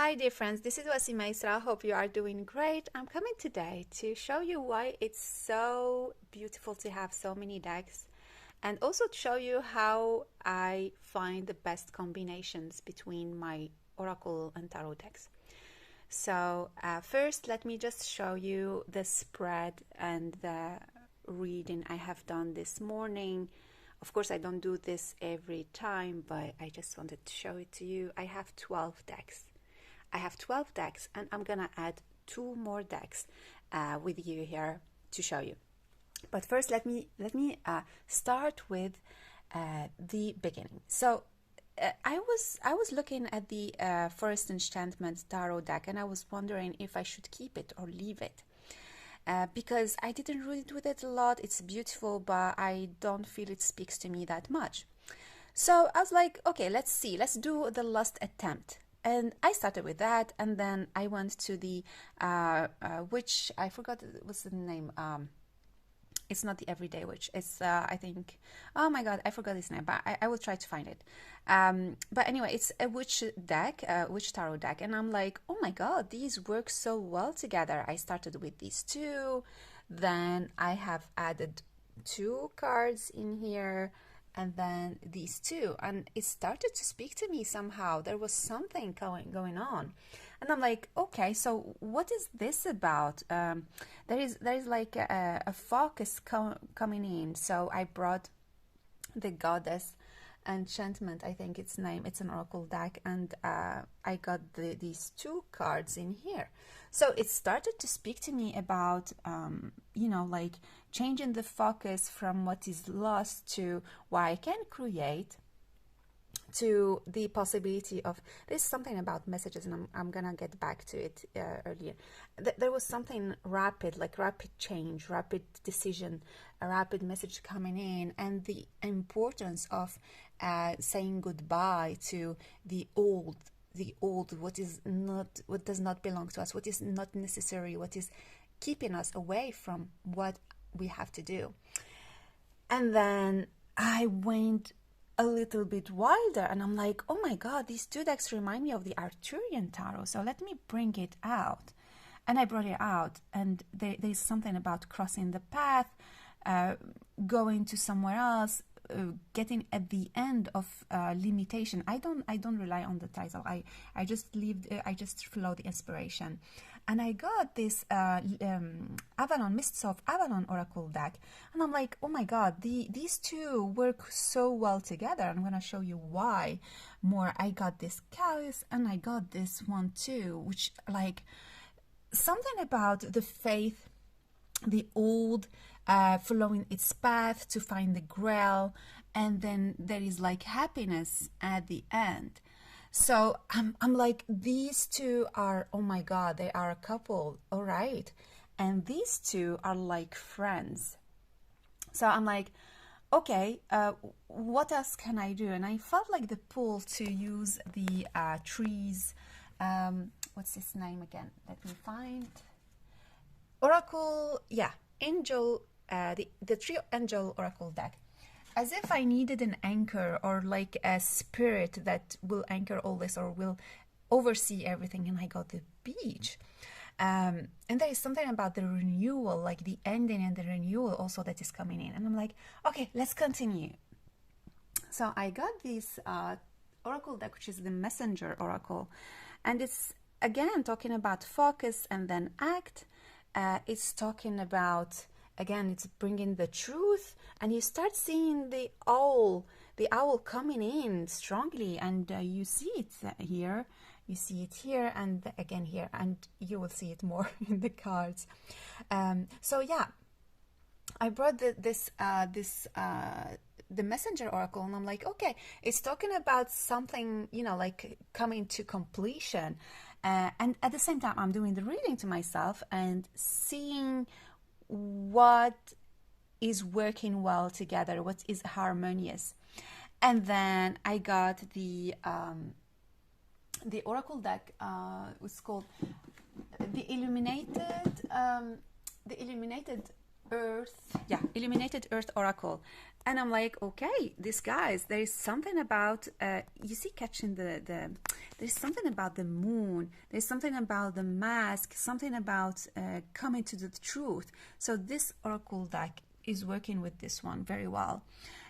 Hi dear friends, this is Wasima Isra. Hope you are doing great. I'm coming today to show you why it's so beautiful to have so many decks, and also to show you how I find the best combinations between my Oracle and Tarot decks. So first let me just show you the spread and the reading I have done this morning. Of course I don't do this every time, but I just wanted to show it to you. I have 12 decks. And I'm gonna add 2 more decks with you here to show you. But first, let me start with the beginning. So I was looking at the Forest Enchantment Tarot deck, and I was wondering if I should keep it or leave it. Because I didn't read with it a lot. It's beautiful, but I don't feel it speaks to me that much. So I was like, okay, let's see. Let's do the last attempt. And I started with that, and then I went to the witch. I forgot what's the name. It's not the Everyday Witch. It's I think. Oh my God, I forgot his name, but I will try to find it. But anyway, it's a witch deck, witch tarot deck, and I'm like, oh my God, these work so well together. I started with these 2, then I have added 2 cards in here, and then these 2, and it started to speak to me somehow. There was something going on, and I'm like, okay, so what is this about? There is like a focus coming in. So I brought the Goddess Enchantment, I think its name. It's an oracle deck, and I got these 2 cards in here. So it started to speak to me about like changing the focus from what is lost to what I can create, to the possibility of, there's something about messages, and I'm gonna get back to it earlier. There was something rapid, like rapid change, rapid decision, a rapid message coming in, and the importance of saying goodbye to the old, what does not belong to us, what is not necessary, what is keeping us away from what we have to do. And then I went a little bit wilder, and I'm like, oh my God, these 2 decks remind me of the Arthurian Tarot. So let me bring it out. And I brought it out, and there's something about crossing the path, going to somewhere else, getting at the end of limitation. I don't rely on the title. I just follow the inspiration. And I got this Avalon, Mists of Avalon Oracle deck, and I'm like, oh my God, these 2 work so well together. I'm gonna show you why more. I got this Chaos, and I got this one too, which, like, something about the faith, the old, following its path to find the grail, and then there is like happiness at the end. So I'm like, these 2 are, oh my God, they are a couple, all right, and these 2 are like friends. So I'm like, okay, what else can I do? And I felt like the pull to use the trees. What's his name again? Let me find. Oracle, yeah, Angel, the Trio Angel Oracle deck. As if I needed an anchor, or like a spirit that will anchor all this, or will oversee everything. And I got the Beach. And there is something about the renewal, like the ending and the renewal also, that is coming in. And I'm like, okay, let's continue. So I got this Oracle deck, which is the Messenger Oracle. And it's, again, talking about focus and then act. It's talking about, again, it's bringing the truth, and you start seeing the owl coming in strongly, and you see it here, you see it here, and again here, and you will see it more in the cards. So yeah, I brought the Messenger Oracle, and I'm like, okay, it's talking about something, like coming to completion, and at the same time I'm doing the reading to myself and seeing what is working well together, what is harmonious. And then I got the Oracle deck, was called the Illuminated Illuminated Earth Oracle. And I'm like, okay, these guys, there is something about, you see, catching there's something about the moon, there's something about the mask, something about coming to the truth. So this Oracle deck is working with this one very well.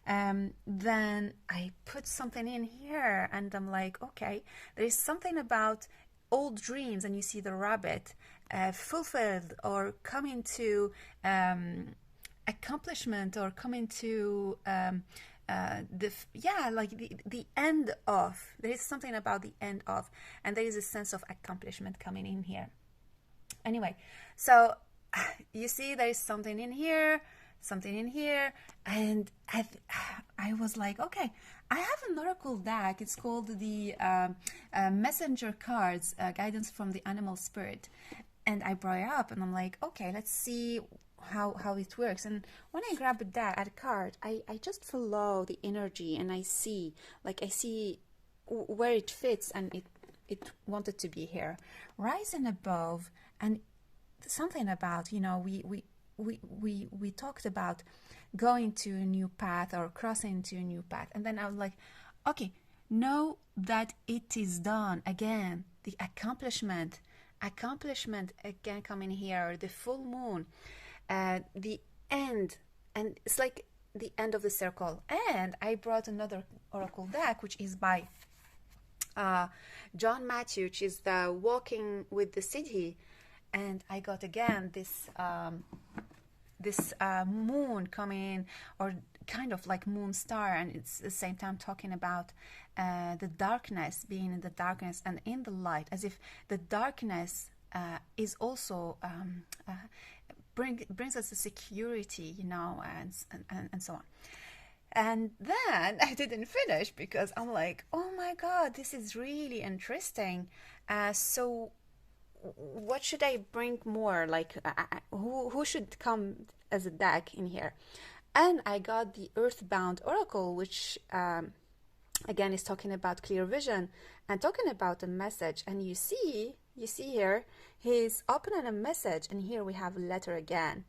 Then I put something in here and I'm like, okay, there is something about old dreams, and you see the rabbit fulfilled or coming to accomplishment, or coming to the end of. There is something about the end of, and there is a sense of accomplishment coming in here. Anyway, so you see there is something in here, and I was like, okay, I have an oracle deck. It's called the Messenger Cards, Guidance from the Animal Spirit. And I brought it up, and I'm like, okay, let's see how it works. And when I grab a card, I just follow the energy, and I see where it fits, and it wanted to be here. Rising above, and something about, we talked about going to a new path or crossing to a new path. And then I was like, okay, know that it is done. Again, the accomplishment again coming here, the full moon, the end, and it's like the end of the circle. And I brought another oracle deck, which is by John Matthew, which is the Walking with the City. And I got again this moon coming in, or kind of like moon star, and it's at the same time talking about the darkness, being in the darkness and in the light, as if the darkness is also brings us a security, and so on. And then I didn't finish, because I'm like, oh my God, this is really interesting. So what should I bring more? Like, who should come as a deck in here? And I got the Earthbound Oracle, which again is talking about clear vision and talking about a message. And you see here, he's opening a message, and here we have a letter again.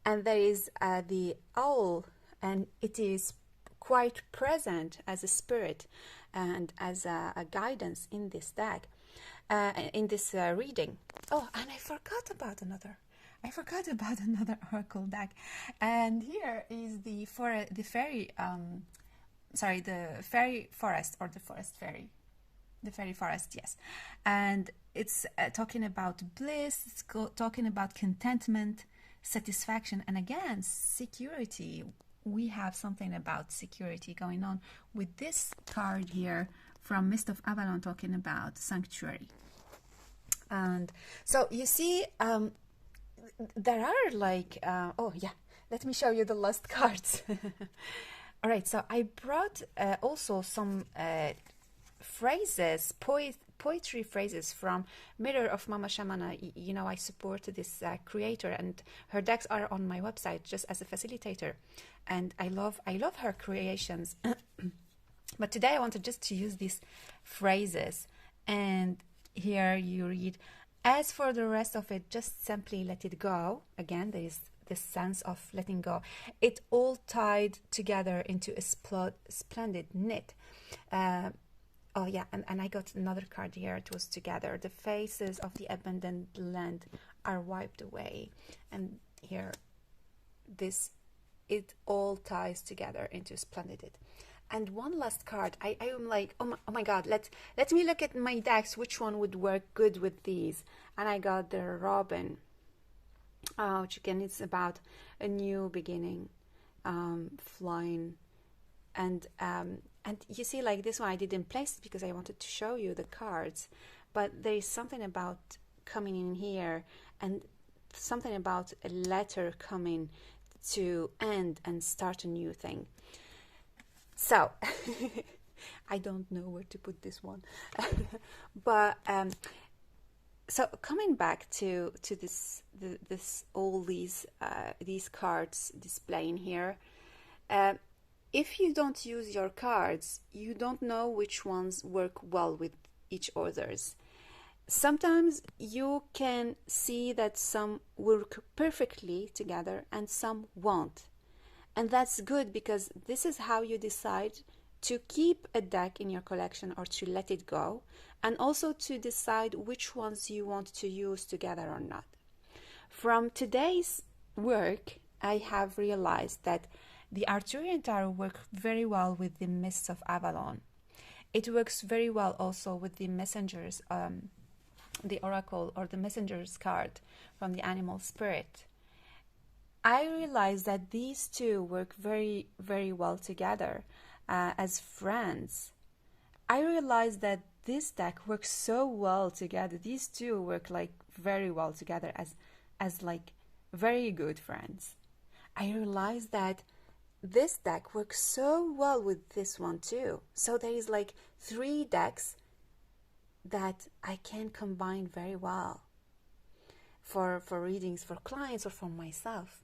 And there is the owl, and it is quite present as a spirit and as a guidance in this deck. In this reading. Oh, and I forgot about another oracle deck. And here is the fairy forest, or the forest fairy. The fairy forest, yes. And it's talking about bliss, it's talking about contentment, satisfaction, and again, security. We have something about security going on with this card here from Mist of Avalon, talking about sanctuary. And so you see, there are like, let me show you the last cards. All right, so I brought also some phrases, poetry phrases from Mirror of Mama Shamana. I support this creator, and her decks are on my website just as a facilitator, and I love her creations. But today I wanted just to use these phrases, and here you read, as for the rest of it, just simply let it go. Again, there is this sense of letting go. It all tied together into a splendid knit. And I got another card here. It was together. The faces of the abandoned land are wiped away. And here, it all ties together into splendid. And one last card. I am like, oh my God, let me look at my decks. Which one would work good with these? And I got the Robin, which again is about a new beginning, flying, and you see, like this one I didn't place it because I wanted to show you the cards, but there is something about coming in here, and something about a letter coming to end and start a new thing. So I don't know where to put this one. But so coming back to all these cards displaying here, if you don't use your cards, you don't know which ones work well with each others. sometimes you can see that some work perfectly together and some won't. And that's good, because this is how you decide to keep a deck in your collection or to let it go, and also to decide which ones you want to use together or not. From today's work, I have realized that the Arthurian Tarot works very well with the Mists of Avalon. It works very well also with the Messengers, the Oracle or the Messenger's card from the Animal Spirit. I realized that these two work very, very well together as friends. I realized that this deck works so well together. These two work like very well together as like very good friends. I realized that this deck works so well with this one too. So there is like 3 decks that I can combine very well for readings for clients or for myself.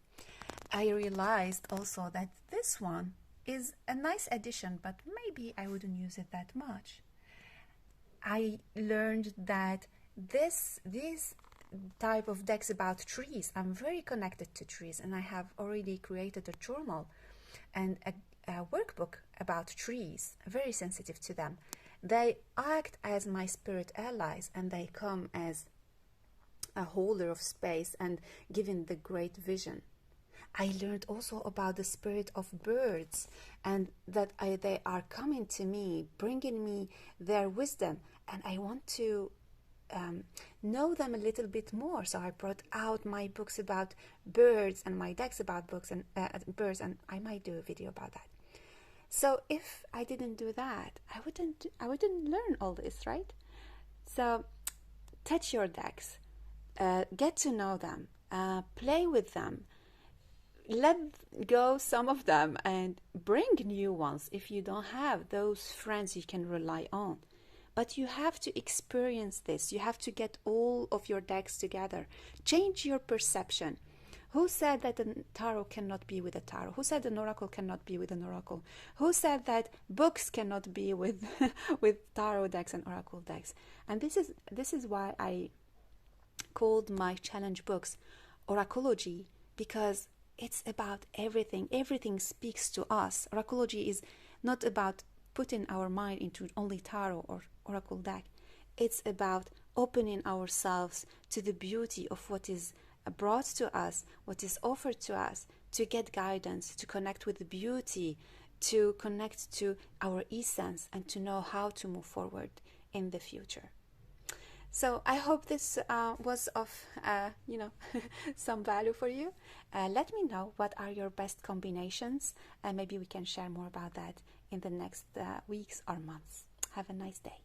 I realized also that this one is a nice addition, but maybe I wouldn't use it that much. I learned that this type of decks about trees, I'm very connected to trees, and I have already created a journal and a workbook about trees, very sensitive to them. They act as my spirit allies, and they come as a holder of space and giving the great vision. I learned also about the spirit of birds, and that they are coming to me, bringing me their wisdom, and I want to know them a little bit more. So I brought out my books about birds and my decks about books and birds, and I might do a video about that. So if I didn't do that, I wouldn't learn all this, right? So touch your decks, get to know them, play with them, let go some of them, and bring new ones if you don't have those friends you can rely on. But you have to experience this. You have to get all of your decks together. Change your perception. Who said that a tarot cannot be with a tarot? Who said an oracle cannot be with an oracle? Who said that books cannot be with with tarot decks and oracle decks? And this is why I called my challenge books Oracology, because it's about everything. Everything speaks to us. Oracology is not about putting our mind into only tarot or oracle deck. It's about opening ourselves to the beauty of what is brought to us, what is offered to us, to get guidance, to connect with the beauty, to connect to our essence, and to know how to move forward in the future. So I hope this was of some value for you. Let me know what are your best combinations, and maybe we can share more about that in the next weeks or months. Have a nice day.